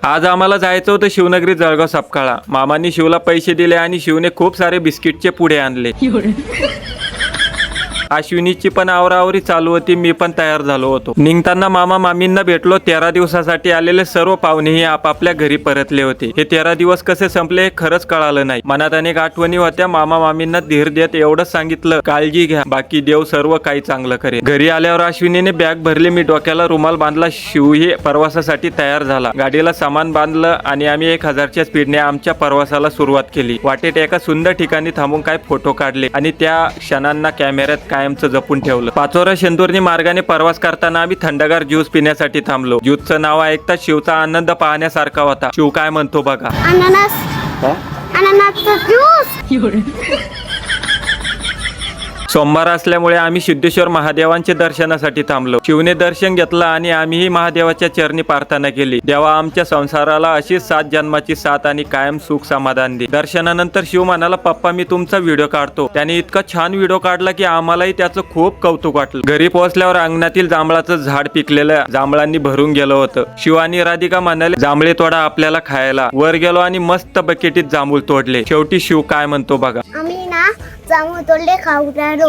आज आम्हाला जायचं होतं शिवनगरी जळगाव सपकाळा. मामांनी शिवला पैसे दिले आणि शिवने खूप सारे बिस्किटचे पुडे आणले. अश्विनीची पण आवरावरी चालू होती. मी पण तयार झालो होतो. निघताना मामा मामींना भेटलो. 13 दिवसासाठी आलेले सर्व पाहुणेही आपापल्या घरी परतले होते. हे 13 दिवस कसे संपले हे खरंच कळालं नाही. मनात अनेक आठवणी होत्या. मामा मामींना धीर देत एवढंच सांगितलं, काळजी घ्या, बाकी देव सर्व काही चांगलं करेल. घरी आल्यावर अश्विनीने बॅग भरली. मी डोक्याला रुमाल बांधला. शिवही प्रवासासाठी तयार झाला. गाडीला सामान बांधलं आणि आम्ही 1000च्या स्पीडने आमच्या प्रवासाला सुरुवात केली. वाटेत एका सुंदर ठिकाणी थांबून काय फोटो काढले आणि त्या क्षणांना कॅमेऱ्यात कायमचं जपून ठेवलं. पाचोरा शेंदुर्णी मार्गाने प्रवास करताना आम्ही थंडगार ज्यूस पिण्यासाठी थांबलो. ज्यूसचं नाव ऐकताच शिवचा आनंद पाहण्यासारखा होता. शिव काय म्हणतो बघा. अननसचा ज्यूस. सोमवार असल्यामुळे आम्ही सिद्धेश्वर महादेवांचे दर्शनासाठी थांबलो. शिवने दर्शन घेतलं आणि आम्हीही महादेवाच्या चरणी प्रार्थना केली. देवा आमच्या संसाराला अशीच 7 जन्माची साथ आणि कायम सुख समाधान दे. दर्शनानंतर शिव म्हणाला, पप्पा मी तुमचा व्हिडिओ काढतो. त्याने इतका छान व्हिडिओ काढला की आम्हालाही त्याचं खूप कौतुक वाटलं. घरी पोहोचल्यावर अंगणातील जांभळाचं झाड पिकलेलं जांभळांनी भरून गेलं होतं. शिव आणि राधिका म्हणाले, जांभळे तोडा आपल्याला खायला. वर गेलो आणि मस्त बकेटीत जांभूळ तोडले. शेवटी शिव काय म्हणतो बघा. आम्ही ना जांभूळ तोडले खाऊ राहिलो.